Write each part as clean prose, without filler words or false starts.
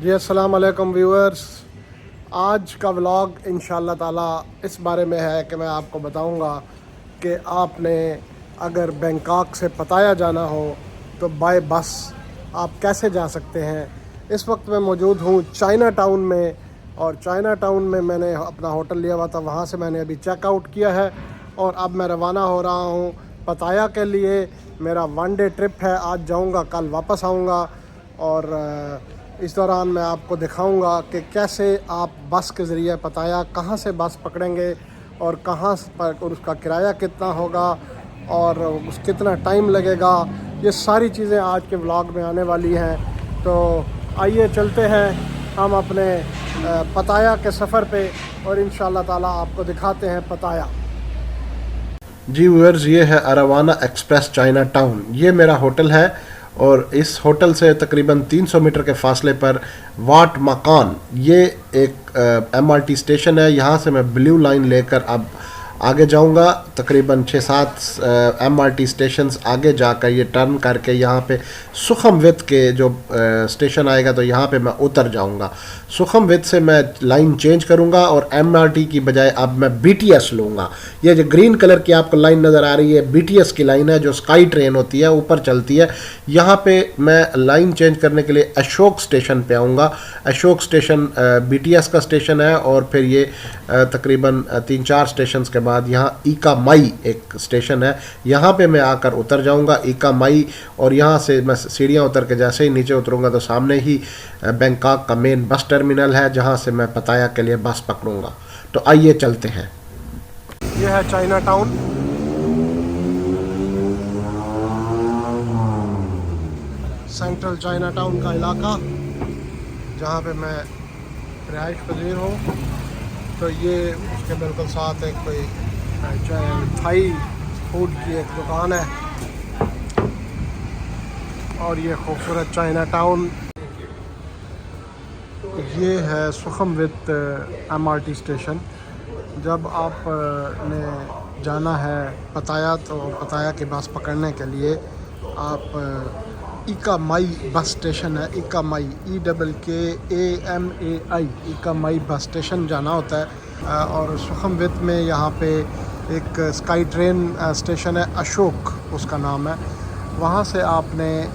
जी अस्सलाम वालेकुम व्यूअर्स। आज का व्लॉग इंशाल्लाह ताला इस बारे में है कि मैं आपको बताऊंगा कि आपने अगर बैंकॉक से पताया जाना हो तो बाय बस आप कैसे जा सकते हैं। इस वक्त मैं मौजूद हूँ चाइना टाउन में, और चाइना टाउन में मैंने अपना होटल लिया हुआ था, वहाँ से मैंने अभी चेकआउट किया है और अब मैं रवाना हो रहा हूँ पताया के लिए। मेरा 1 डे ट्रिप है, आज जाऊँगा कल वापस आऊँगा, और इस दौरान मैं आपको दिखाऊंगा कि कैसे आप बस के ज़रिए पताया, कहाँ से बस पकड़ेंगे और कहाँ पर, और उसका किराया कितना होगा और उस कितना टाइम लगेगा। ये सारी चीज़ें आज के व्लॉग में आने वाली हैं। तो आइए चलते हैं हम अपने पताया के सफ़र पे और इंशाल्लाह ताला आपको दिखाते हैं पताया। जी व्यूअर्स, ये है अरावाना एक्सप्रेस चाइना टाउन। ये मेरा होटल है और इस होटल से तकरीबन 300 मीटर के फासले पर वाट मकान, ये एक एमआरटी स्टेशन है। यहाँ से मैं ब्लू लाइन लेकर अब आगे जाऊँगा। तकरीबन 6-7 एमआरटी स्टेशंस आगे जाकर ये टर्न करके यहाँ पे सुखमवित के जो स्टेशन आएगा तो यहाँ पे मैं उतर जाऊँगा। सुखमवित से मैं लाइन चेंज करूँगा और एमआरटी की बजाय अब मैं बीटीएस लूँगा। ये जो ग्रीन कलर की आपको लाइन नज़र आ रही है, बीटीएस की लाइन है, जो स्काई ट्रेन होती है, ऊपर चलती है। यहाँ पे मैं लाइन चेंज करने के लिए अशोक स्टेशन पे आऊँगा। अशोक स्टेशन बीटीएस का स्टेशन है और फिर ये तकरीबन 3-4 स्टेशन के बाद यहाँ ईका माई एक स्टेशन है, यहाँ पे मैं आकर उतर जाऊँगा ईका माई। और यहाँ से मैं सीढ़ियाँ उतर के जैसे ही नीचे उतरूँगा तो सामने ही बैंकॉक का मेन बस टर्मिनल है, जहाँ से मैं पताया के लिए बस पकड़ूँगा। तो आइए चलते हैं। ये है China town. Central China town का इलाका जहाँ पे मैं रिहाइश पजीर हूँ। तो ये उसके बिल्कुल साथ एक कोई थाई फूड की एक दुकान है और ये खूबसूरत चाइना टाउन। ये है सुखमवित एमआरटी स्टेशन। जब आप ने जाना है पताया तो पताया की बस पकड़ने के लिए आप ईका माई बस स्टेशन है, ईका माई EKKAMAI ईका माई बस स्टेशन जाना होता है। और सुखमवित में यहाँ पे एक स्काई ट्रेन स्टेशन है, अशोक उसका नाम है। वहाँ से आपने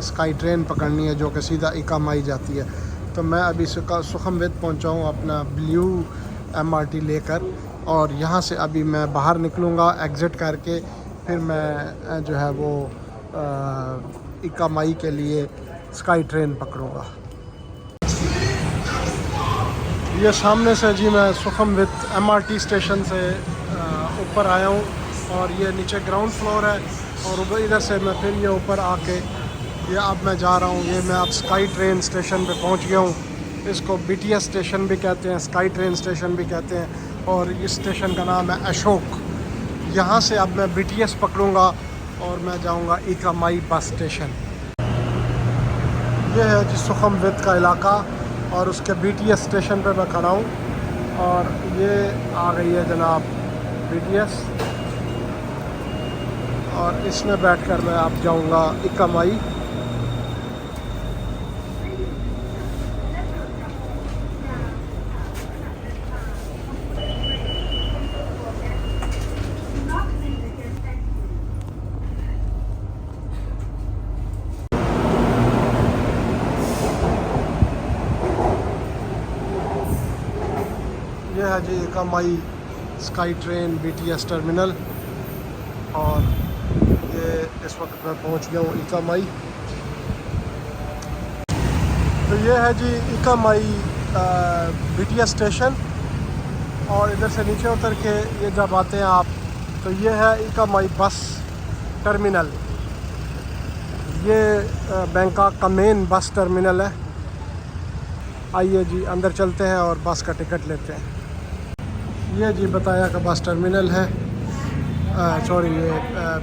स्काई ट्रेन पकड़नी है जो कि सीधा ईका माई जाती है। तो मैं अभी सुखमवित पहुँचा हूँ अपना ब्लू एमआरटी लेकर, और यहाँ से अभी मैं बाहर निकलूँगा एग्ज़िट करके। फिर मैं जो है वो ईका माई के लिए स्काई ट्रेन पकड़ूँगा। ये सामने से जी मैं सुखमवित एमआरटी स्टेशन से ऊपर आया हूँ और ये नीचे ग्राउंड फ्लोर है, और इधर से मैं फिर ये ऊपर आके ये अब मैं जा रहा हूँ। ये मैं अब स्काई ट्रेन स्टेशन पे पहुँच गया हूँ। इसको बीटीएस स्टेशन भी कहते हैं, स्काई ट्रेन स्टेशन भी कहते हैं, और इस स्टेशन का नाम है अशोक। यहाँ से अब मैं बीटीएस पकड़ूँगा और मैं जाऊँगा ईका माई बस स्टेशन। ये है जी सुखमवित का इलाका और उसके बीटीएस स्टेशन पे मैं खड़ा हूँ, और ये आ गई है जनाब बीटीएस, और इसमें बैठकर मैं अब जाऊँगा ईका माई। ये है जी ईका माई स्काई ट्रेन बीटीएस टर्मिनल, और ये इस वक्त मैं पहुंच गया हूँ ईका माई। तो ये है जी ईका माई बीटीएस स्टेशन, और इधर से नीचे उतर के ये जब आते हैं आप तो ये है ईका माई बस टर्मिनल। ये बैंकॉक का मेन बस टर्मिनल है। आइए जी अंदर चलते हैं और बस का टिकट लेते हैं। ये जी पताया का बस टर्मिनल है, सॉरी ये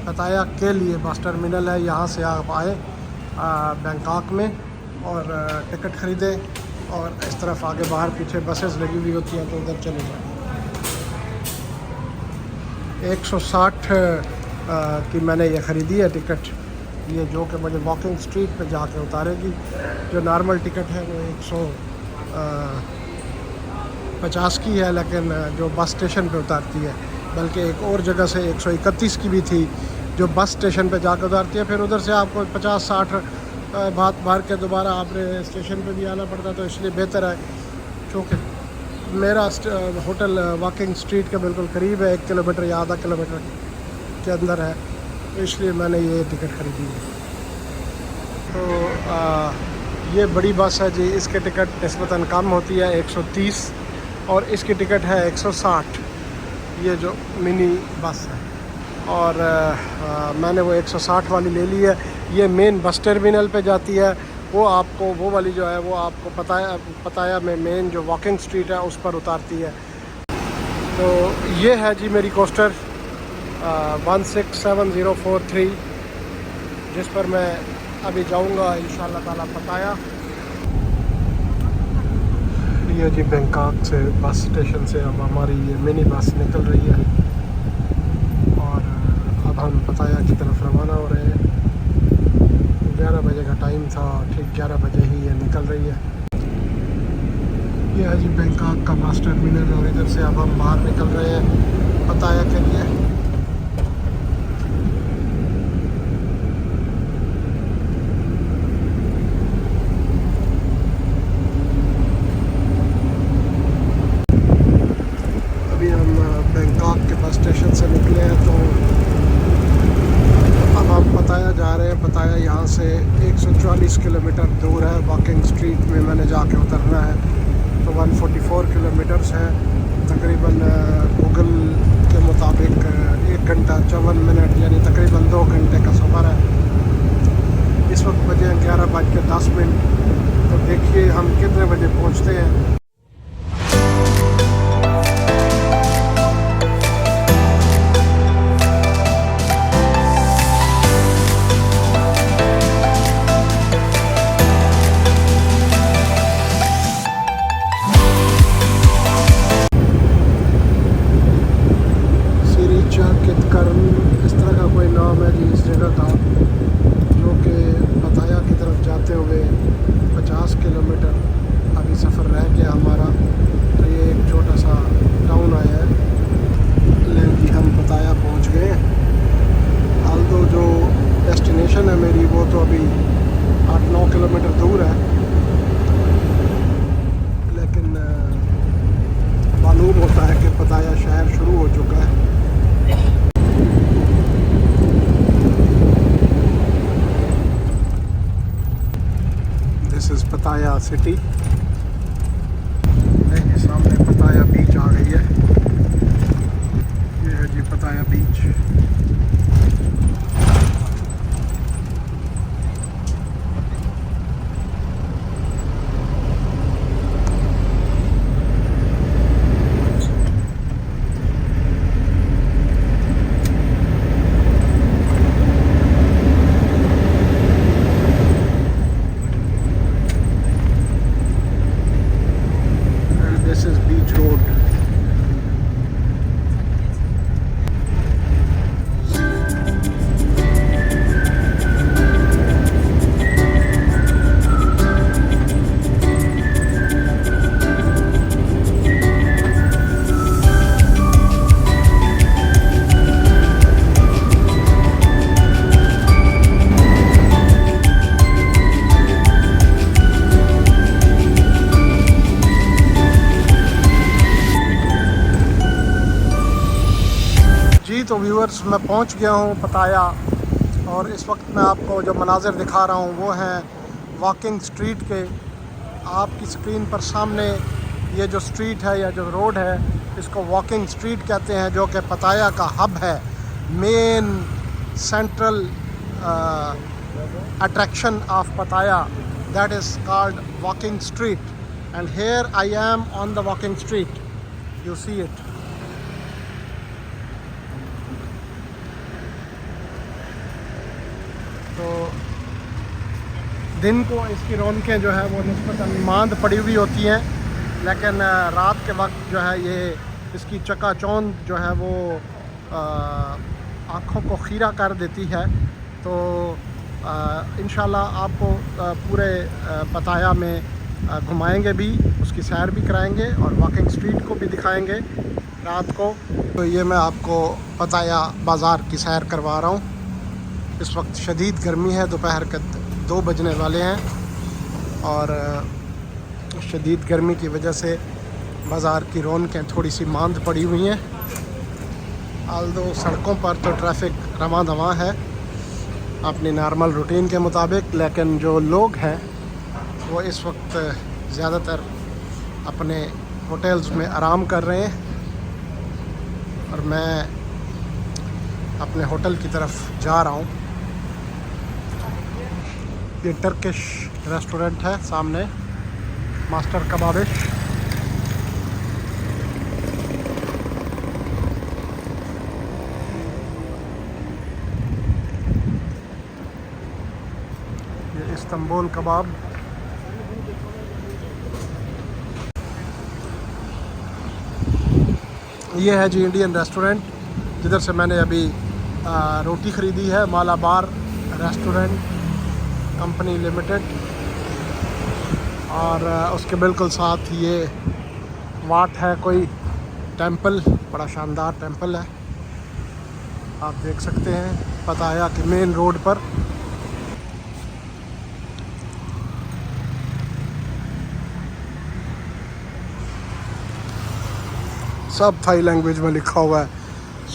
पताया के लिए बस टर्मिनल है। यहाँ से आप आए बैंकॉक में और टिकट ख़रीदें और इस तरफ आगे बाहर पीछे बसेस लगी हुई होती हैं तो उधर चले जाएँ। 160 की मैंने ये ख़रीदी है टिकट, ये जो कि मुझे वॉकिंग स्ट्रीट पे जाके उतारेगी। जो नॉर्मल टिकट है वो 150 की है, लेकिन जो बस स्टेशन पे उतारती है, बल्कि एक और जगह से 131 की भी थी जो बस स्टेशन पे जाकर उतारती है। फिर उधर से आपको 50-60 बात भर के दोबारा आपने स्टेशन पे भी आना पड़ता, तो इसलिए बेहतर है क्योंकि मेरा होटल वॉकिंग स्ट्रीट के बिल्कुल करीब है, 1 किलोमीटर या आधा किलोमीटर के अंदर है, तो इसलिए मैंने ये टिकट ख़रीदी है। तो ये बड़ी बस है जी, इसके टिकट निस्बतन कम होती है 130, और इसकी टिकट है 160, ये जो मिनी बस है। और मैंने वो 160 वाली ले ली है। ये मेन बस टर्मिनल पे जाती है, वो आपको वो वाली जो है वो आपको पताया में मेन जो वॉकिंग स्ट्रीट है उस पर उतारती है। तो ये है जी मेरी कोस्टर 167043, जिस पर मैं अभी जाऊंगा इंशाल्लाह ताला पताया। ये जी बैंकॉक से बस स्टेशन से अब हमारी ये मिनी बस निकल रही है और अब हम पताया की तरफ रवाना हो रहे हैं। 11 बजे का टाइम था, ठीक 11 बजे ही ये निकल रही है। ये है जी बैंकॉक का बस टर्मिनल, और इधर से अब हम बाहर निकल रहे हैं पताया के लिए। अभी हम बैंकॉक के बस स्टेशन से निकले हैं, तो अब हम पताया जा रहे हैं। पताया यहाँ से 140 किलोमीटर दूर है, वॉकिंग स्ट्रीट में मैंने जाके उतरना है, तो 144 किलोमीटर्स है तकरीबन। गूगल के मुताबिक 1 घंटा 54 मिनट, यानी तकरीबन 2 घंटे का सफ़र है। इस वक्त बजे 11:10। तो देखिए हम कितने बजे पहुँचते हैं। इस तरह का कोई नाम है जी इस जगह का, जो कि पताया की तरफ जाते हुए 50 किलोमीटर अभी सफ़र रह गया हमारा। तो ये एक छोटा सा टाउन आया है, लेकिन जी हम पताया पहुंच गए। हाल तो जो डेस्टिनेशन है मेरी वो तो अभी 8-9 किलोमीटर दूर है, लेकिन मालूम होता है कि पताया शहर शुरू हो चुका है। This is Pattaya city. देखिए सामने पताया बीच आ गई है। ये है जी पताया बीच। This is Beach Road. जी तो व्यूअर्स, मैं पहुंच गया हूं पताया, और इस वक्त मैं आपको जो मनाज़िर दिखा रहा हूं वो हैं वॉकिंग स्ट्रीट के। आपकी स्क्रीन पर सामने ये जो स्ट्रीट है या जो रोड है, इसको वॉकिंग स्ट्रीट कहते हैं, जो कि पताया का हब है, main central attraction of Pattaya, that is called walking street. And here I am on the walking street, you see it. तो दिन को इसकी रौनकें जो है वो निस्बतन मांद पड़ी हुई होती हैं, लेकिन रात के वक्त जो है ये इसकी चकाचौंध जो है वो आँखों को खीरा कर देती है। तो इंशाल्लाह आपको पूरे पताया में घुमाएंगे भी, उसकी सैर भी कराएंगे और वॉकिंग स्ट्रीट को भी दिखाएंगे रात को। तो ये मैं आपको पताया बाज़ार की सैर करवा रहा हूँ। इस वक्त शदीद गर्मी है, दोपहर के 2 बजने वाले हैं और शदीद गर्मी की वजह से बाज़ार की रौनकें थोड़ी सी मांद पड़ी हुई हैं। आल्दो सड़कों पर तो ट्रैफिक रवां दवां है अपनी नॉर्मल रूटीन के मुताबिक, लेकिन जो लोग हैं वो इस वक्त ज़्यादातर अपने होटल्स में आराम कर रहे हैं और मैं अपने होटल की तरफ जा रहा हूँ। ये टर्किश रेस्टोरेंट है सामने, मास्टर कबाबिश। ये इस्तांबुल कबाब। ये है जी इंडियन रेस्टोरेंट, जिधर से मैंने अभी रोटी ख़रीदी है, मालाबार रेस्टोरेंट कंपनी लिमिटेड। और उसके बिल्कुल साथ ये वाट है कोई टेंपल, बड़ा शानदार टेंपल है, आप देख सकते हैं पताया के मेन रोड पर। सब थाई लैंग्वेज में लिखा हुआ है,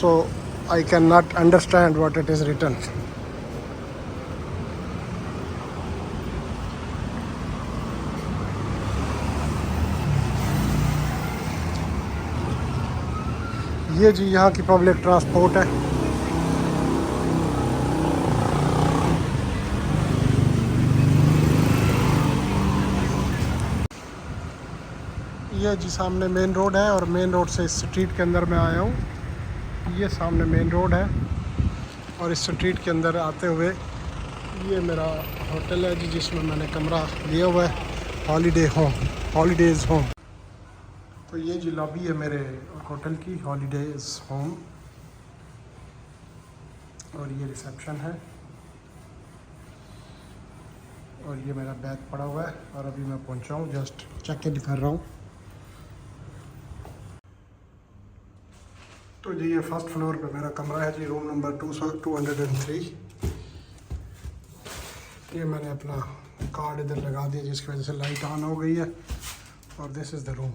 so I can not understand what it is written. ये जी यहाँ की पब्लिक ट्रांसपोर्ट है। ये जी सामने मेन रोड है और मेन रोड से इस स्ट्रीट के अंदर मैं आया हूँ। ये सामने मेन रोड है और इस स्ट्रीट के अंदर आते हुए ये मेरा होटल है जी, जिसमें मैंने कमरा लिया हुआ है, हॉलीडेज़ होम। तो ये जी लॉबी है मेरे होटल की, हॉलीडेज़ होम, और ये रिसेप्शन है और ये मेरा बैग पड़ा हुआ है और अभी मैं पहुंचा हूँ, जस्ट चेक इन कर रहा हूँ। तो जी ये फर्स्ट फ्लोर पे मेरा कमरा है जी, रूम नंबर 203। ये मैंने अपना कार्ड इधर लगा दिया जिसकी वजह से लाइट ऑन हो गई है और this is the room.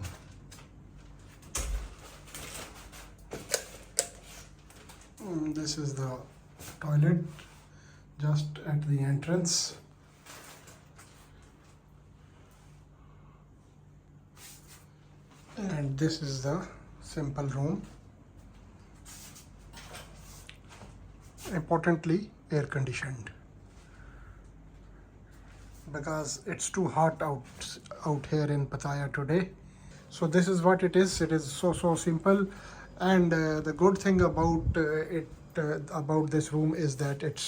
This is the toilet just at the entrance. And this is the simple room, importantly air conditioned because it's too hot out here in Pattaya today. So this is what it is. It is so simple, and the good thing about about this room is that it's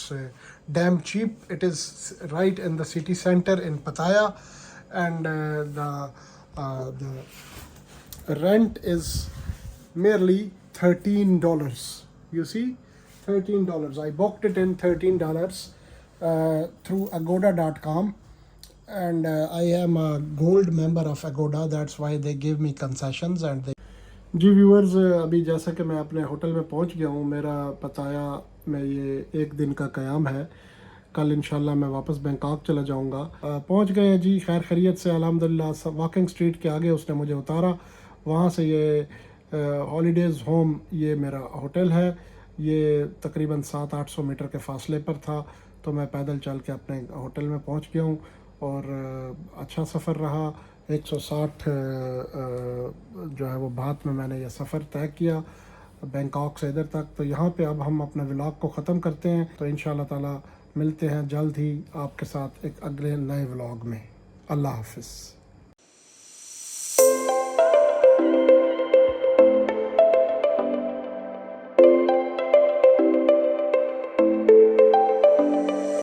damn cheap. It is right in the city center in Pattaya, and the rent is merely $13. You see, $13. I booked it in $13 through agoda.com, and I am a gold member of Agoda. That's why they give me concessions and they जी viewers, अभी जैसा कि मैं अपने hotel में पहुंच गया हूं, मेरा पताया में ये 1 दिन का क़याम है। कल इंशाल्लाह मैं वापस बैंकॉक चला जाऊंगा। पहुंच गए हैं जी खैर खैरियत से अल्हम्दुलिल्लाह। वॉकिंग स्ट्रीट के आगे उसने मुझे उतारा, वहाँ से ये हॉलीडेज़ होम ये मेरा होटल है। ये तकरीबन 700-800 मीटर के फासले पर था, तो मैं पैदल चल के अपने होटल में पहुँच गया हूँ और अच्छा सफ़र रहा। 160 जो है वो बात में मैंने ये सफ़र तय किया बैंकॉक से इधर तक। तो यहाँ पे अब हम अपने व्लॉग को ख़त्म करते हैं, तो इंशाल्लाह ताला मिलते हैं जल्द ही आपके साथ एक अगले नए व्लॉग में। अल्लाह हाफ़िज़।